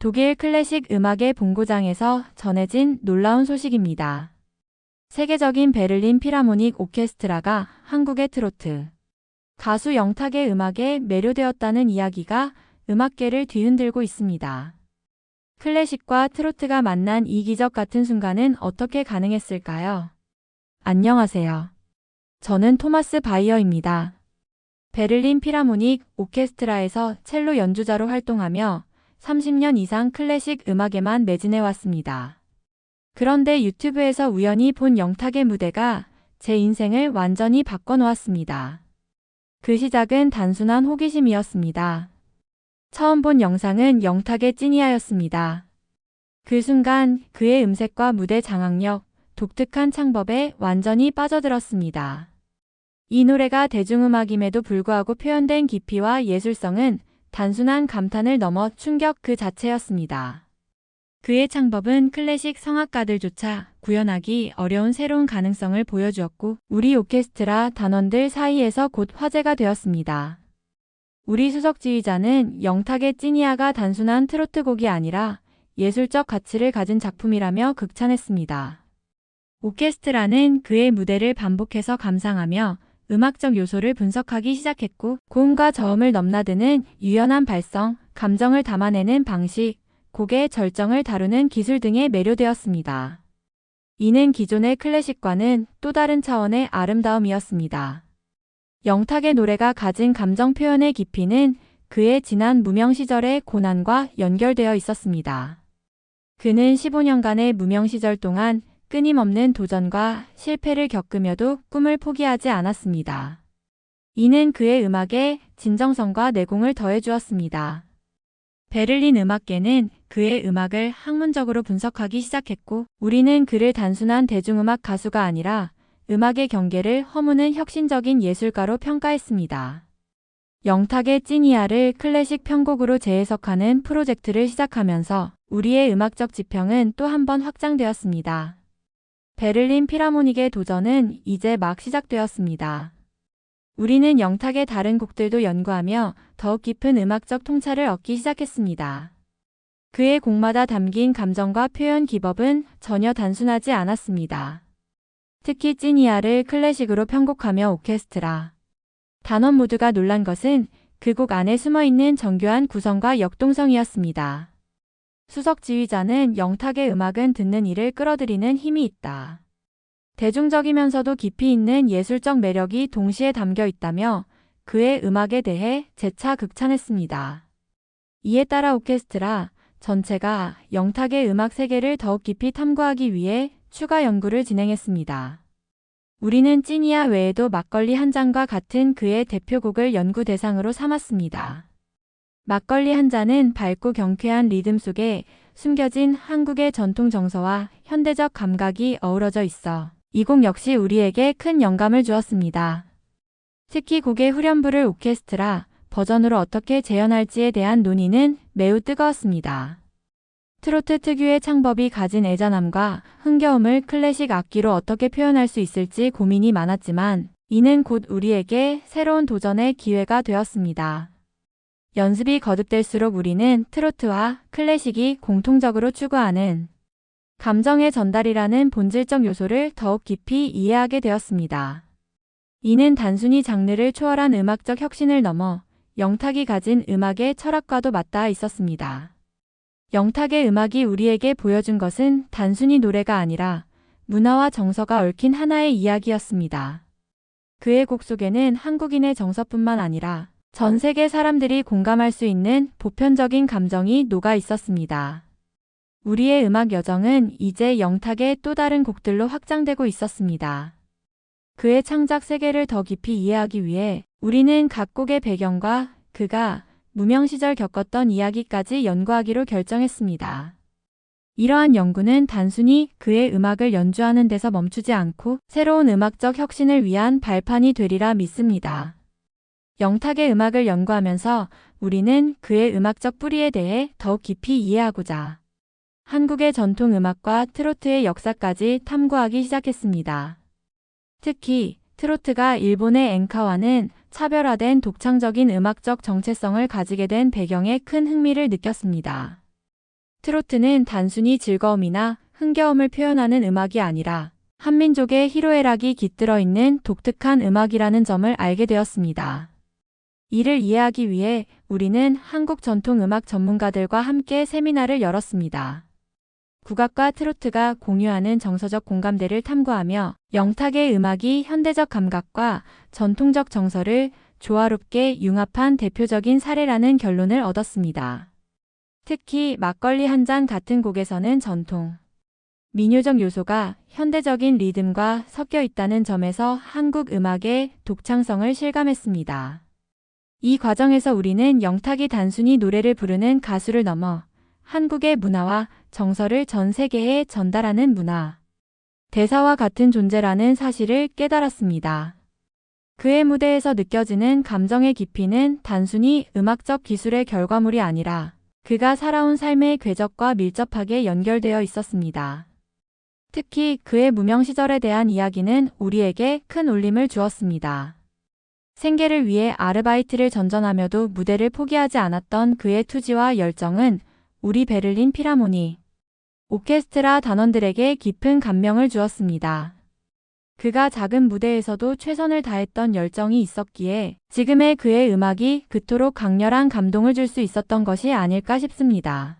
독일 클래식 음악의 본고장에서 전해진 놀라운 소식입니다. 세계적인 베를린 필하모닉 오케스트라가 한국의 트로트 가수 영탁의 음악에 매료되었다는 이야기가 음악계를 뒤흔들고 있습니다. 클래식과 트로트가 만난 이 기적 같은 순간은 어떻게 가능했을까요? 안녕하세요. 저는 토마스 바이어입니다. 베를린 필하모닉 오케스트라에서 첼로 연주자로 활동하며 30년 이상 클래식 음악에만 매진해 왔습니다. 그런데 유튜브에서 우연히 본 영탁의 무대가 제 인생을 완전히 바꿔놓았습니다. 그 시작은 단순한 호기심이었습니다. 처음 본 영상은 영탁의 찐이야였습니다. 그 순간 그의 음색과 무대 장악력, 독특한 창법에 완전히 빠져들었습니다. 이 노래가 대중음악임에도 불구하고 표현된 깊이와 예술성은 단순한 감탄을 넘어 충격 그 자체였습니다. 그의 창법은 클래식 성악가들조차 구현하기 어려운 새로운 가능성을 보여주었고 우리 오케스트라 단원들 사이에서 곧 화제가 되었습니다. 우리 수석지휘자는 영탁의 찐이야가 단순한 트로트 곡이 아니라 예술적 가치를 가진 작품이라며 극찬했습니다. 오케스트라는 그의 무대를 반복해서 감상하며 음악적 요소를 분석하기 시작했고 고음과 저음을 넘나드는 유연한 발성, 감정을 담아내는 방식, 곡의 절정을 다루는 기술 등에 매료되었습니다. 이는 기존의 클래식과는 또 다른 차원의 아름다움이었습니다. 영탁의 노래가 가진 감정 표현의 깊이는 그의 지난 무명 시절의 고난과 연결되어 있었습니다. 그는 15년간의 무명 시절 동안 끊임없는 도전과 실패를 겪으며도 꿈을 포기하지 않았습니다. 이는 그의 음악에 진정성과 내공을 더해주었습니다. 베를린 음악계는 그의 음악을 학문적으로 분석하기 시작했고 우리는 그를 단순한 대중음악 가수가 아니라 음악의 경계를 허무는 혁신적인 예술가로 평가했습니다. 영탁의 찐이야를 클래식 편곡으로 재해석하는 프로젝트를 시작하면서 우리의 음악적 지평은 또 한 번 확장되었습니다. 베를린 필하모닉의 도전은 이제 막 시작되었습니다. 우리는 영탁의 다른 곡들도 연구하며 더욱 깊은 음악적 통찰을 얻기 시작했습니다. 그의 곡마다 담긴 감정과 표현 기법은 전혀 단순하지 않았습니다. 특히 찐이야를 클래식으로 편곡하며 오케스트라 단원 모두가 놀란 것은 그 곡 안에 숨어있는 정교한 구성과 역동성이었습니다. 수석 지휘자는 영탁의 음악은 듣는 이를 끌어들이는 힘이 있다. 대중적이면서도 깊이 있는 예술적 매력이 동시에 담겨 있다며 그의 음악에 대해 재차 극찬했습니다. 이에 따라 오케스트라 전체가 영탁의 음악 세계를 더욱 깊이 탐구하기 위해 추가 연구를 진행했습니다. 우리는 찐이야 외에도 막걸리 한 잔과 같은 그의 대표곡을 연구 대상으로 삼았습니다. 막걸리 한 잔은 밝고 경쾌한 리듬 속에 숨겨진 한국의 전통 정서와 현대적 감각이 어우러져 있어 이 곡 역시 우리에게 큰 영감을 주었습니다. 특히 곡의 후렴부를 오케스트라 버전으로 어떻게 재현할지에 대한 논의는 매우 뜨거웠습니다. 트로트 특유의 창법이 가진 애잔함과 흥겨움을 클래식 악기로 어떻게 표현할 수 있을지 고민이 많았지만 이는 곧 우리에게 새로운 도전의 기회가 되었습니다. 연습이 거듭될수록 우리는 트로트와 클래식이 공통적으로 추구하는 감정의 전달이라는 본질적 요소를 더욱 깊이 이해하게 되었습니다. 이는 단순히 장르를 초월한 음악적 혁신을 넘어 영탁이 가진 음악의 철학과도 맞닿아 있었습니다. 영탁의 음악이 우리에게 보여준 것은 단순히 노래가 아니라 문화와 정서가 얽힌 하나의 이야기였습니다. 그의 곡 속에는 한국인의 정서뿐만 아니라 전 세계 사람들이 공감할 수 있는 보편적인 감정이 녹아 있었습니다. 우리의 음악 여정은 이제 영탁의 또 다른 곡들로 확장되고 있었습니다. 그의 창작 세계를 더 깊이 이해하기 위해 우리는 각 곡의 배경과 그가 무명 시절 겪었던 이야기까지 연구하기로 결정했습니다. 이러한 연구는 단순히 그의 음악을 연주하는 데서 멈추지 않고 새로운 음악적 혁신을 위한 발판이 되리라 믿습니다. 영탁의 음악을 연구하면서 우리는 그의 음악적 뿌리에 대해 더욱 깊이 이해하고자 한국의 전통 음악과 트로트의 역사까지 탐구하기 시작했습니다. 특히 트로트가 일본의 엔카와는 차별화된 독창적인 음악적 정체성을 가지게 된 배경에 큰 흥미를 느꼈습니다. 트로트는 단순히 즐거움이나 흥겨움을 표현하는 음악이 아니라 한민족의 희로애락이 깃들어 있는 독특한 음악이라는 점을 알게 되었습니다. 이를 이해하기 위해 우리는 한국 전통 음악 전문가들과 함께 세미나를 열었습니다. 국악과 트로트가 공유하는 정서적 공감대를 탐구하며 영탁의 음악이 현대적 감각과 전통적 정서를 조화롭게 융합한 대표적인 사례라는 결론을 얻었습니다. 특히 막걸리 한 잔 같은 곡에서는 전통, 민요적 요소가 현대적인 리듬과 섞여 있다는 점에서 한국 음악의 독창성을 실감했습니다. 이 과정에서 우리는 영탁이 단순히 노래를 부르는 가수를 넘어 한국의 문화와 정서를 전 세계에 전달하는 문화, 대사와 같은 존재라는 사실을 깨달았습니다. 그의 무대에서 느껴지는 감정의 깊이는 단순히 음악적 기술의 결과물이 아니라 그가 살아온 삶의 궤적과 밀접하게 연결되어 있었습니다. 특히 그의 무명 시절에 대한 이야기는 우리에게 큰 울림을 주었습니다. 생계를 위해 아르바이트를 전전하며도 무대를 포기하지 않았던 그의 투지와 열정은 우리 베를린 필하모닉 오케스트라 단원들에게 깊은 감명을 주었습니다. 그가 작은 무대에서도 최선을 다했던 열정이 있었기에 지금의 그의 음악이 그토록 강렬한 감동을 줄 수 있었던 것이 아닐까 싶습니다.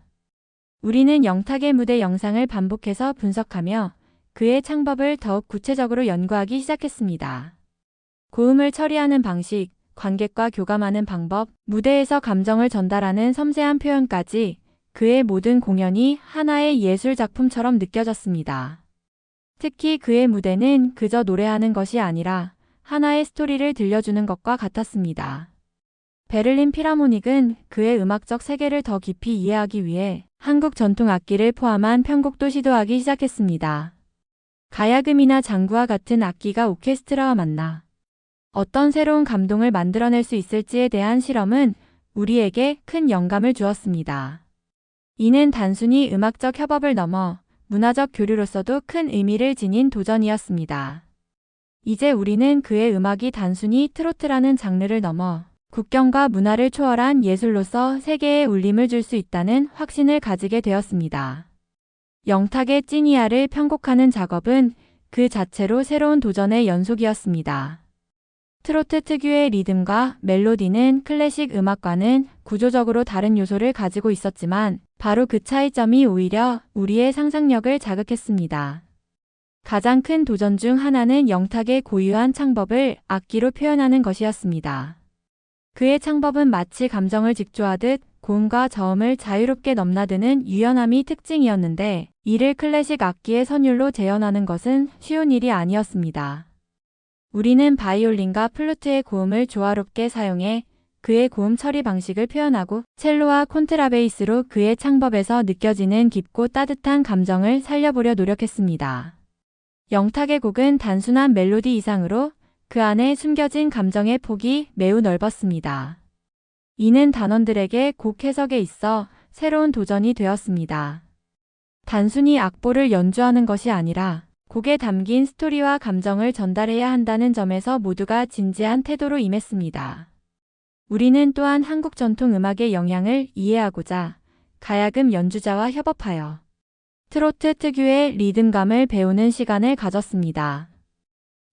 우리는 영탁의 무대 영상을 반복해서 분석하며 그의 창법을 더욱 구체적으로 연구하기 시작했습니다. 고음을 처리하는 방식, 관객과 교감하는 방법, 무대에서 감정을 전달하는 섬세한 표현까지 그의 모든 공연이 하나의 예술 작품처럼 느껴졌습니다. 특히 그의 무대는 그저 노래하는 것이 아니라 하나의 스토리를 들려주는 것과 같았습니다. 베를린 필하모닉은 그의 음악적 세계를 더 깊이 이해하기 위해 한국 전통 악기를 포함한 편곡도 시도하기 시작했습니다. 가야금이나 장구와 같은 악기가 오케스트라와 만나 어떤 새로운 감동을 만들어낼 수 있을지에 대한 실험은 우리에게 큰 영감을 주었습니다. 이는 단순히 음악적 협업을 넘어 문화적 교류로서도 큰 의미를 지닌 도전이었습니다. 이제 우리는 그의 음악이 단순히 트로트라는 장르를 넘어 국경과 문화를 초월한 예술로서 세계에 울림을 줄 수 있다는 확신을 가지게 되었습니다. 영탁의 찌니아를 편곡하는 작업은 그 자체로 새로운 도전의 연속이었습니다. 트로트 특유의 리듬과 멜로디는 클래식 음악과는 구조적으로 다른 요소를 가지고 있었지만 바로 그 차이점이 오히려 우리의 상상력을 자극했습니다. 가장 큰 도전 중 하나는 영탁의 고유한 창법을 악기로 표현하는 것이었습니다. 그의 창법은 마치 감정을 직조하듯 고음과 저음을 자유롭게 넘나드는 유연함이 특징이었는데 이를 클래식 악기의 선율로 재현하는 것은 쉬운 일이 아니었습니다. 우리는 바이올린과 플루트의 고음을 조화롭게 사용해 그의 고음 처리 방식을 표현하고 첼로와 콘트라베이스로 그의 창법에서 느껴지는 깊고 따뜻한 감정을 살려보려 노력했습니다. 영탁의 곡은 단순한 멜로디 이상으로 그 안에 숨겨진 감정의 폭이 매우 넓었습니다. 이는 단원들에게 곡 해석에 있어 새로운 도전이 되었습니다. 단순히 악보를 연주하는 것이 아니라 곡에 담긴 스토리와 감정을 전달해야 한다는 점에서 모두가 진지한 태도로 임했습니다. 우리는 또한 한국 전통 음악의 영향을 이해하고자 가야금 연주자와 협업하여 트로트 특유의 리듬감을 배우는 시간을 가졌습니다.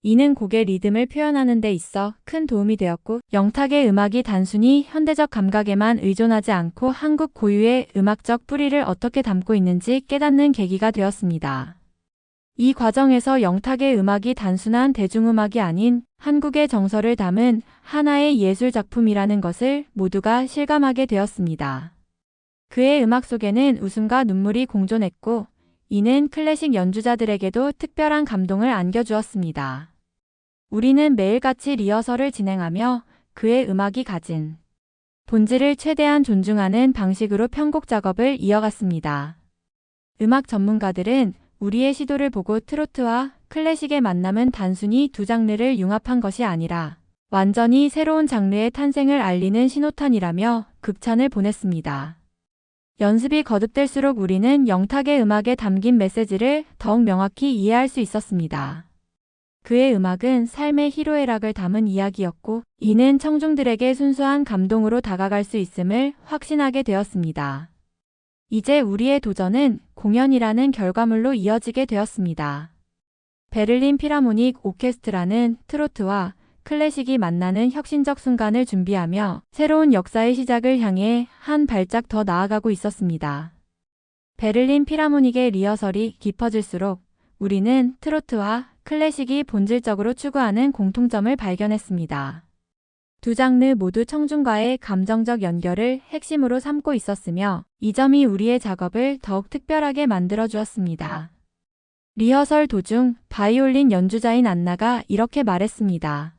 이는 곡의 리듬을 표현하는 데 있어 큰 도움이 되었고 영탁의 음악이 단순히 현대적 감각에만 의존하지 않고 한국 고유의 음악적 뿌리를 어떻게 담고 있는지 깨닫는 계기가 되었습니다. 이 과정에서 영탁의 음악이 단순한 대중음악이 아닌 한국의 정서를 담은 하나의 예술 작품이라는 것을 모두가 실감하게 되었습니다. 그의 음악 속에는 웃음과 눈물이 공존했고 이는 클래식 연주자들에게도 특별한 감동을 안겨주었습니다. 우리는 매일같이 리허설을 진행하며 그의 음악이 가진 본질을 최대한 존중하는 방식으로 편곡 작업을 이어갔습니다. 음악 전문가들은 우리의 시도를 보고 트로트와 클래식의 만남은 단순히 두 장르를 융합한 것이 아니라 완전히 새로운 장르의 탄생을 알리는 신호탄이라며 극찬을 보냈습니다. 연습이 거듭될수록 우리는 영탁의 음악에 담긴 메시지를 더욱 명확히 이해할 수 있었습니다. 그의 음악은 삶의 희로애락을 담은 이야기였고 이는 청중들에게 순수한 감동으로 다가갈 수 있음을 확신하게 되었습니다. 이제 우리의 도전은 공연이라는 결과물로 이어지게 되었습니다. 베를린 필하모닉 오케스트라는 트로트와 클래식이 만나는 혁신적 순간을 준비하며 새로운 역사의 시작을 향해 한 발짝 더 나아가고 있었습니다. 베를린 필하모닉의 리허설이 깊어질수록 우리는 트로트와 클래식이 본질적으로 추구하는 공통점을 발견했습니다. 두 장르 모두 청중과의 감정적 연결을 핵심으로 삼고 있었으며 이 점이 우리의 작업을 더욱 특별하게 만들어 주었습니다. 리허설 도중 바이올린 연주자인 안나가 이렇게 말했습니다.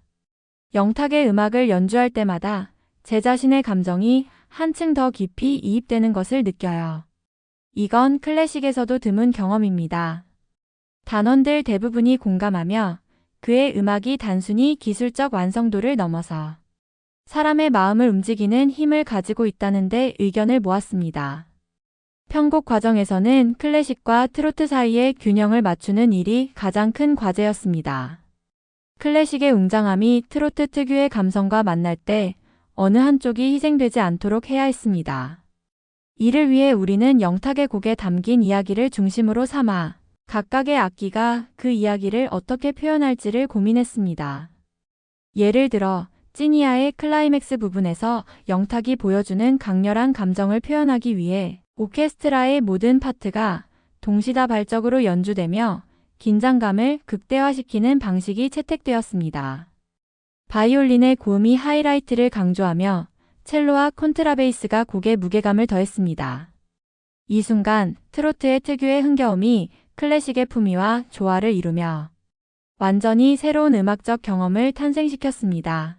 영탁의 음악을 연주할 때마다 제 자신의 감정이 한층 더 깊이 이입되는 것을 느껴요. 이건 클래식에서도 드문 경험입니다. 단원들 대부분이 공감하며 그의 음악이 단순히 기술적 완성도를 넘어서 사람의 마음을 움직이는 힘을 가지고 있다는 데 의견을 모았습니다. 편곡 과정에서는 클래식과 트로트 사이의 균형을 맞추는 일이 가장 큰 과제였습니다. 클래식의 웅장함이 트로트 특유의 감성과 만날 때 어느 한쪽이 희생되지 않도록 해야 했습니다. 이를 위해 우리는 영탁의 곡에 담긴 이야기를 중심으로 삼아 각각의 악기가 그 이야기를 어떻게 표현할지를 고민했습니다. 예를 들어 찌니아의 클라이맥스 부분에서 영탁이 보여주는 강렬한 감정을 표현하기 위해 오케스트라의 모든 파트가 동시다발적으로 연주되며 긴장감을 극대화시키는 방식이 채택되었습니다. 바이올린의 고음이 하이라이트를 강조하며 첼로와 콘트라베이스가 곡의 무게감을 더했습니다. 이 순간 트로트의 특유의 흥겨움이 클래식의 품위와 조화를 이루며 완전히 새로운 음악적 경험을 탄생시켰습니다.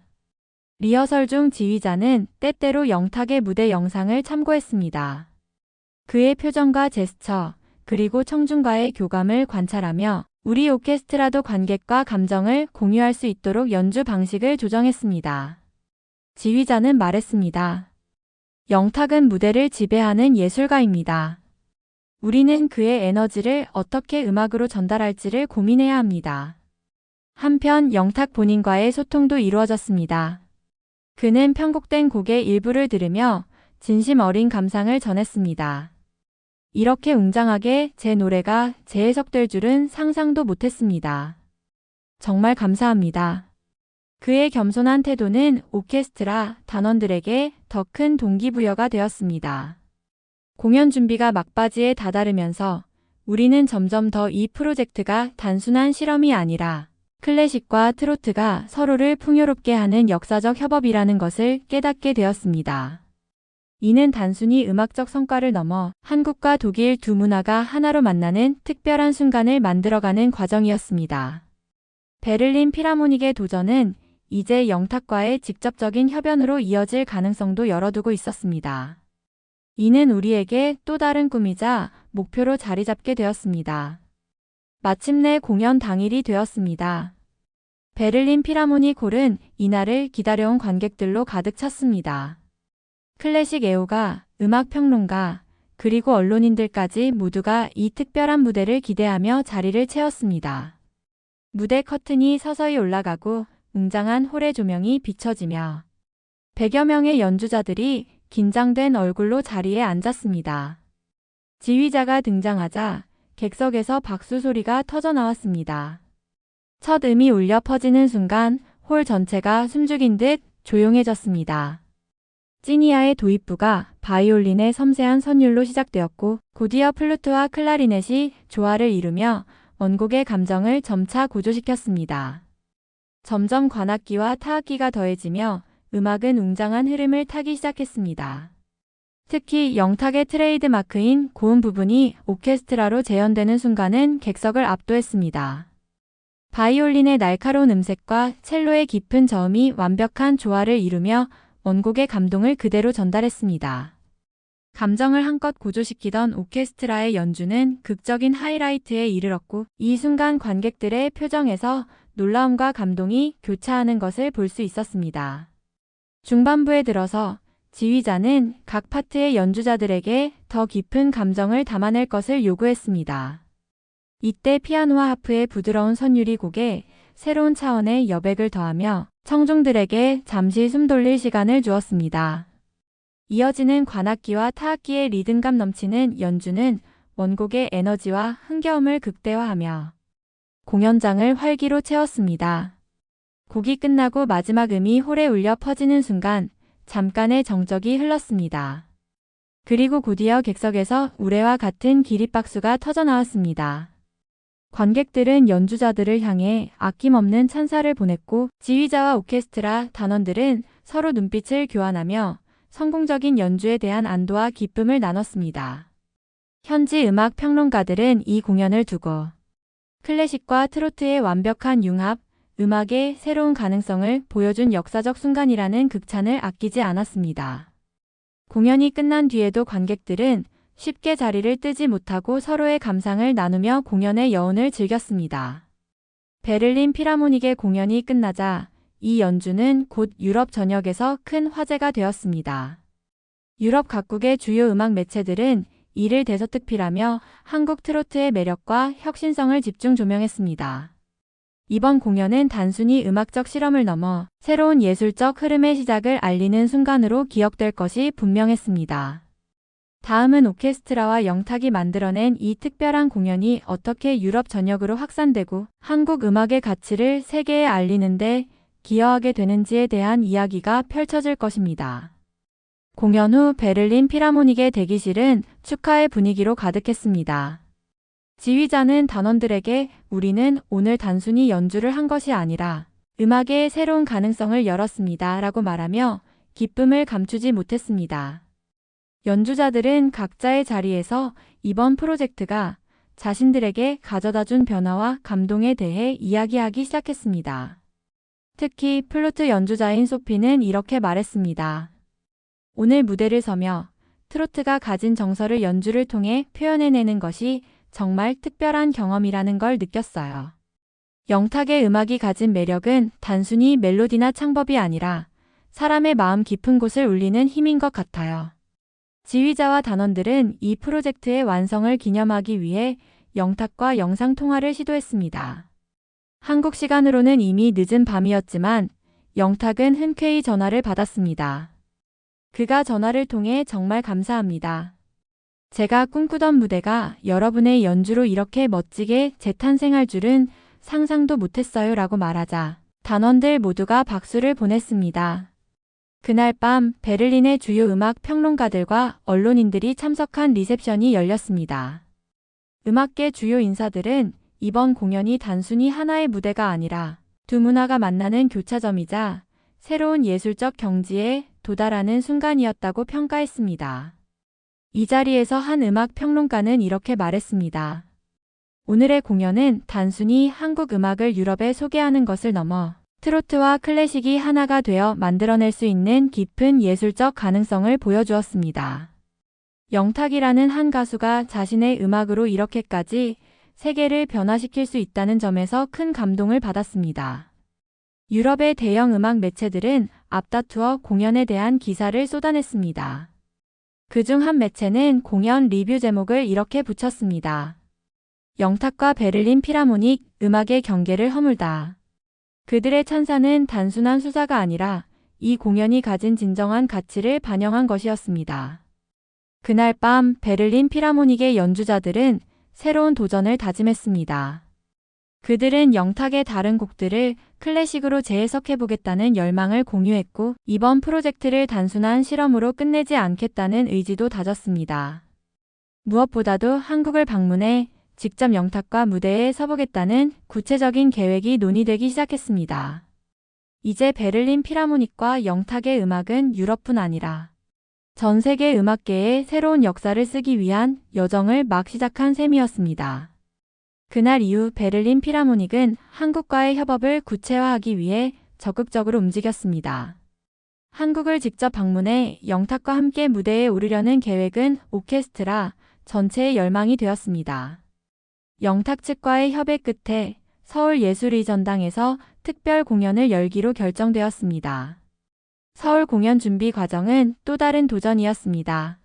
리허설 중 지휘자는 때때로 영탁의 무대 영상을 참고했습니다. 그의 표정과 제스처, 그리고 청중과의 교감을 관찰하며 우리 오케스트라도 관객과 감정을 공유할 수 있도록 연주 방식을 조정했습니다. 지휘자는 말했습니다. 영탁은 무대를 지배하는 예술가입니다. 우리는 그의 에너지를 어떻게 음악으로 전달할지를 고민해야 합니다. 한편 영탁 본인과의 소통도 이루어졌습니다. 그는 편곡된 곡의 일부를 들으며 진심 어린 감상을 전했습니다. 이렇게 웅장하게 제 노래가 재해석될 줄은 상상도 못했습니다. 정말 감사합니다. 그의 겸손한 태도는 오케스트라 단원들에게 더 큰 동기부여가 되었습니다. 공연 준비가 막바지에 다다르면서 우리는 점점 더 이 프로젝트가 단순한 실험이 아니라 클래식과 트로트가 서로를 풍요롭게 하는 역사적 협업이라는 것을 깨닫게 되었습니다. 이는 단순히 음악적 성과를 넘어 한국과 독일 두 문화가 하나로 만나는 특별한 순간을 만들어가는 과정이었습니다. 베를린 필하모닉의 도전은 이제 영탁과의 직접적인 협연으로 이어질 가능성도 열어두고 있었습니다. 이는 우리에게 또 다른 꿈이자 목표로 자리 잡게 되었습니다. 마침내 공연 당일이 되었습니다. 베를린 필하모닉 홀은 이날을 기다려온 관객들로 가득 찼습니다. 클래식 애호가, 음악 평론가, 그리고 언론인들까지 모두가 이 특별한 무대를 기대하며 자리를 채웠습니다. 무대 커튼이 서서히 올라가고 웅장한 홀의 조명이 비춰지며 100여 명의 연주자들이 긴장된 얼굴로 자리에 앉았습니다. 지휘자가 등장하자 객석에서 박수 소리가 터져나왔습니다. 첫 음이 울려 퍼지는 순간 홀 전체가 숨죽인 듯 조용해졌습니다. 찌니아의 도입부가 바이올린의 섬세한 선율로 시작되었고 곧이어 플루트와 클라리넷이 조화를 이루며 원곡의 감정을 점차 고조시켰습니다. 점점 관악기와 타악기가 더해지며 음악은 웅장한 흐름을 타기 시작했습니다. 특히 영탁의 트레이드 마크인 고음 부분이 오케스트라로 재현되는 순간은 객석을 압도했습니다. 바이올린의 날카로운 음색과 첼로의 깊은 저음이 완벽한 조화를 이루며 원곡의 감동을 그대로 전달했습니다. 감정을 한껏 고조시키던 오케스트라의 연주는 극적인 하이라이트에 이르렀고 이 순간 관객들의 표정에서 놀라움과 감동이 교차하는 것을 볼 수 있었습니다. 중반부에 들어서 지휘자는 각 파트의 연주자들에게 더 깊은 감정을 담아낼 것을 요구했습니다. 이때 피아노와 하프의 부드러운 선율이 곡에 새로운 차원의 여백을 더하며 청중들에게 잠시 숨 돌릴 시간을 주었습니다. 이어지는 관악기와 타악기의 리듬감 넘치는 연주는 원곡의 에너지와 흥겨움을 극대화하며 공연장을 활기로 채웠습니다. 곡이 끝나고 마지막 음이 홀에 울려 퍼지는 순간 잠깐의 정적이 흘렀습니다. 그리고 곧이어 객석에서 우레와 같은 기립박수가 터져나왔습니다. 관객들은 연주자들을 향해 아낌없는 찬사를 보냈고 지휘자와 오케스트라 단원들은 서로 눈빛을 교환하며 성공적인 연주에 대한 안도와 기쁨을 나눴습니다. 현지 음악 평론가들은 이 공연을 두고 클래식과 트로트의 완벽한 융합, 음악의 새로운 가능성을 보여준 역사적 순간이라는 극찬을 아끼지 않았습니다. 공연이 끝난 뒤에도 관객들은 쉽게 자리를 뜨지 못하고 서로의 감상을 나누며 공연의 여운을 즐겼습니다. 베를린 필하모닉의 공연이 끝나자 이 연주는 곧 유럽 전역에서 큰 화제가 되었습니다. 유럽 각국의 주요 음악 매체들은 이를 대서특필하며 한국 트로트의 매력과 혁신성을 집중 조명했습니다. 이번 공연은 단순히 음악적 실험을 넘어 새로운 예술적 흐름의 시작을 알리는 순간으로 기억될 것이 분명했습니다. 다음은 오케스트라와 영탁이 만들어낸 이 특별한 공연이 어떻게 유럽 전역으로 확산되고 한국 음악의 가치를 세계에 알리는데 기여하게 되는지에 대한 이야기가 펼쳐질 것입니다. 공연 후 베를린 필하모닉의 대기실은 축하의 분위기로 가득했습니다. 지휘자는 단원들에게 우리는 오늘 단순히 연주를 한 것이 아니라 음악의 새로운 가능성을 열었습니다 라고 말하며 기쁨을 감추지 못했습니다. 연주자들은 각자의 자리에서 이번 프로젝트가 자신들에게 가져다준 변화와 감동에 대해 이야기하기 시작했습니다. 특히 플루트 연주자인 소피는 이렇게 말했습니다. 오늘 무대를 서며 트로트가 가진 정서를 연주를 통해 표현해내는 것이 정말 특별한 경험이라는 걸 느꼈어요. 영탁의 음악이 가진 매력은 단순히 멜로디나 창법이 아니라 사람의 마음 깊은 곳을 울리는 힘인 것 같아요. 지휘자와 단원들은 이 프로젝트의 완성을 기념하기 위해 영탁과 영상통화를 시도했습니다. 한국 시간으로는 이미 늦은 밤이었지만 영탁은 흔쾌히 전화를 받았습니다. 그가 전화를 통해 정말 감사합니다. 제가 꿈꾸던 무대가 여러분의 연주로 이렇게 멋지게 재탄생할 줄은 상상도 못했어요 라고 말하자 단원들 모두가 박수를 보냈습니다. 그날 밤 베를린의 주요 음악 평론가들과 언론인들이 참석한 리셉션이 열렸습니다. 음악계 주요 인사들은 이번 공연이 단순히 하나의 무대가 아니라 두 문화가 만나는 교차점이자 새로운 예술적 경지에 도달하는 순간이었다고 평가했습니다. 이 자리에서 한 음악 평론가는 이렇게 말했습니다. 오늘의 공연은 단순히 한국 음악을 유럽에 소개하는 것을 넘어 트로트와 클래식이 하나가 되어 만들어낼 수 있는 깊은 예술적 가능성을 보여주었습니다. 영탁이라는 한 가수가 자신의 음악으로 이렇게까지 세계를 변화시킬 수 있다는 점에서 큰 감동을 받았습니다. 유럽의 대형 음악 매체들은 앞다투어 공연에 대한 기사를 쏟아냈습니다. 그중 한 매체는 공연 리뷰 제목을 이렇게 붙였습니다. 영탁과 베를린 필하모닉, 음악의 경계를 허물다. 그들의 찬사는 단순한 수사가 아니라 이 공연이 가진 진정한 가치를 반영한 것이었습니다. 그날 밤 베를린 필하모닉의 연주자들은 새로운 도전을 다짐했습니다. 그들은 영탁의 다른 곡들을 클래식으로 재해석해보겠다는 열망을 공유했고 이번 프로젝트를 단순한 실험으로 끝내지 않겠다는 의지도 다졌습니다. 무엇보다도 한국을 방문해 직접 영탁과 무대에 서보겠다는 구체적인 계획이 논의되기 시작했습니다. 이제 베를린 필하모닉과 영탁의 음악은 유럽뿐 아니라 전 세계 음악계에 새로운 역사를 쓰기 위한 여정을 막 시작한 셈이었습니다. 그날 이후 베를린 필하모닉은 한국과의 협업을 구체화하기 위해 적극적으로 움직였습니다. 한국을 직접 방문해 영탁과 함께 무대에 오르려는 계획은 오케스트라 전체의 열망이 되었습니다. 영탁 측과의 협의 끝에 서울예술의전당에서 특별 공연을 열기로 결정되었습니다. 서울 공연 준비 과정은 또 다른 도전이었습니다.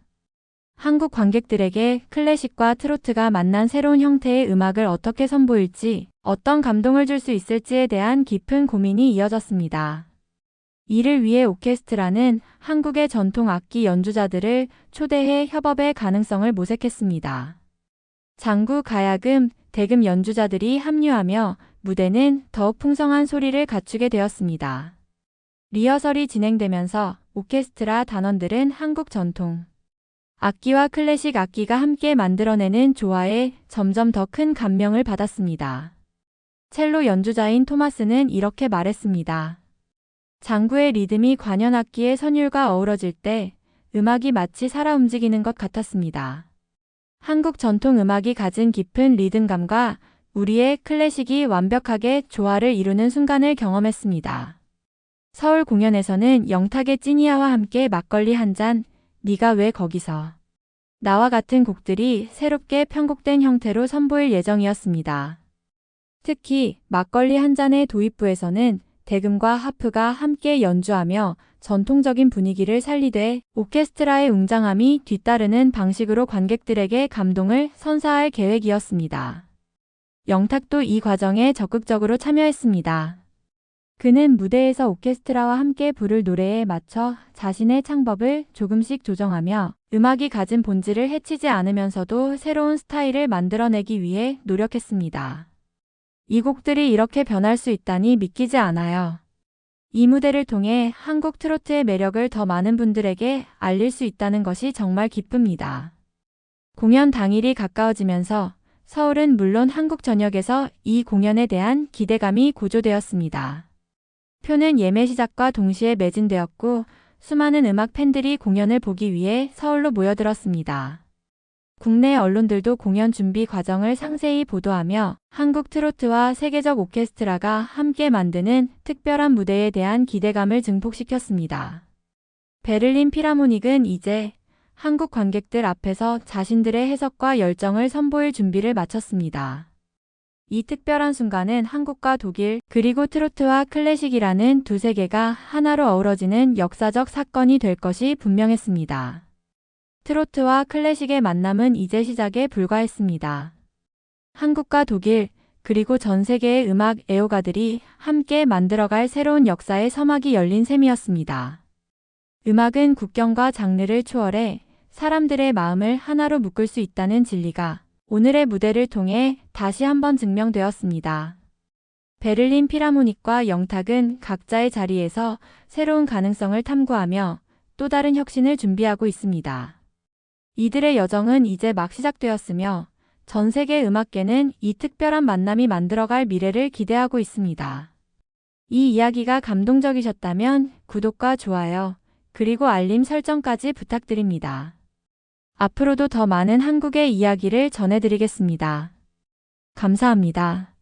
한국 관객들에게 클래식과 트로트가 만난 새로운 형태의 음악을 어떻게 선보일지, 어떤 감동을 줄 수 있을지에 대한 깊은 고민이 이어졌습니다. 이를 위해 오케스트라는 한국의 전통 악기 연주자들을 초대해 협업의 가능성을 모색했습니다. 장구, 가야금, 대금 연주자들이 합류하며 무대는 더욱 풍성한 소리를 갖추게 되었습니다. 리허설이 진행되면서 오케스트라 단원들은 한국 전통 악기와 클래식 악기가 함께 만들어내는 조화에 점점 더 큰 감명을 받았습니다. 첼로 연주자인 토마스는 이렇게 말했습니다. 장구의 리듬이 관현악기의 선율과 어우러질 때 음악이 마치 살아 움직이는 것 같았습니다. 한국 전통 음악이 가진 깊은 리듬감과 우리의 클래식이 완벽하게 조화를 이루는 순간을 경험했습니다. 서울 공연에서는 영탁의 찐이야와 함께 막걸리 한 잔, 네가 왜 거기서 나와 같은 곡들이 새롭게 편곡된 형태로 선보일 예정이었습니다. 특히 막걸리 한 잔의 도입부에서는 대금과 하프가 함께 연주하며 전통적인 분위기를 살리되 오케스트라의 웅장함이 뒤따르는 방식으로 관객들에게 감동을 선사할 계획이었습니다. 영탁도 이 과정에 적극적으로 참여했습니다. 그는 무대에서 오케스트라와 함께 부를 노래에 맞춰 자신의 창법을 조금씩 조정하며 음악이 가진 본질을 해치지 않으면서도 새로운 스타일을 만들어내기 위해 노력했습니다. 이 곡들이 이렇게 변할 수 있다니 믿기지 않아요. 이 무대를 통해 한국 트로트의 매력을 더 많은 분들에게 알릴 수 있다는 것이 정말 기쁩니다. 공연 당일이 가까워지면서 서울은 물론 한국 전역에서 이 공연에 대한 기대감이 고조되었습니다. 표는 예매 시작과 동시에 매진되었고 수많은 음악 팬들이 공연을 보기 위해 서울로 모여들었습니다. 국내 언론들도 공연 준비 과정을 상세히 보도하며 한국 트로트와 세계적 오케스트라가 함께 만드는 특별한 무대에 대한 기대감을 증폭시켰습니다. 베를린 필하모닉은 이제 한국 관객들 앞에서 자신들의 해석과 열정을 선보일 준비를 마쳤습니다. 이 특별한 순간은 한국과 독일 그리고 트로트와 클래식이라는 두 세계가 하나로 어우러지는 역사적 사건이 될 것이 분명했습니다. 트로트와 클래식의 만남은 이제 시작에 불과했습니다. 한국과 독일 그리고 전 세계의 음악 애호가들이 함께 만들어갈 새로운 역사의 서막이 열린 셈이었습니다. 음악은 국경과 장르를 초월해 사람들의 마음을 하나로 묶을 수 있다는 진리가 오늘의 무대를 통해 다시 한번 증명되었습니다. 베를린 필하모닉과 영탁은 각자의 자리에서 새로운 가능성을 탐구하며 또 다른 혁신을 준비하고 있습니다. 이들의 여정은 이제 막 시작되었으며 전 세계 음악계는 이 특별한 만남이 만들어갈 미래를 기대하고 있습니다. 이 이야기가 감동적이셨다면 구독과 좋아요, 그리고 알림 설정까지 부탁드립니다. 앞으로도 더 많은 한국의 이야기를 전해드리겠습니다. 감사합니다.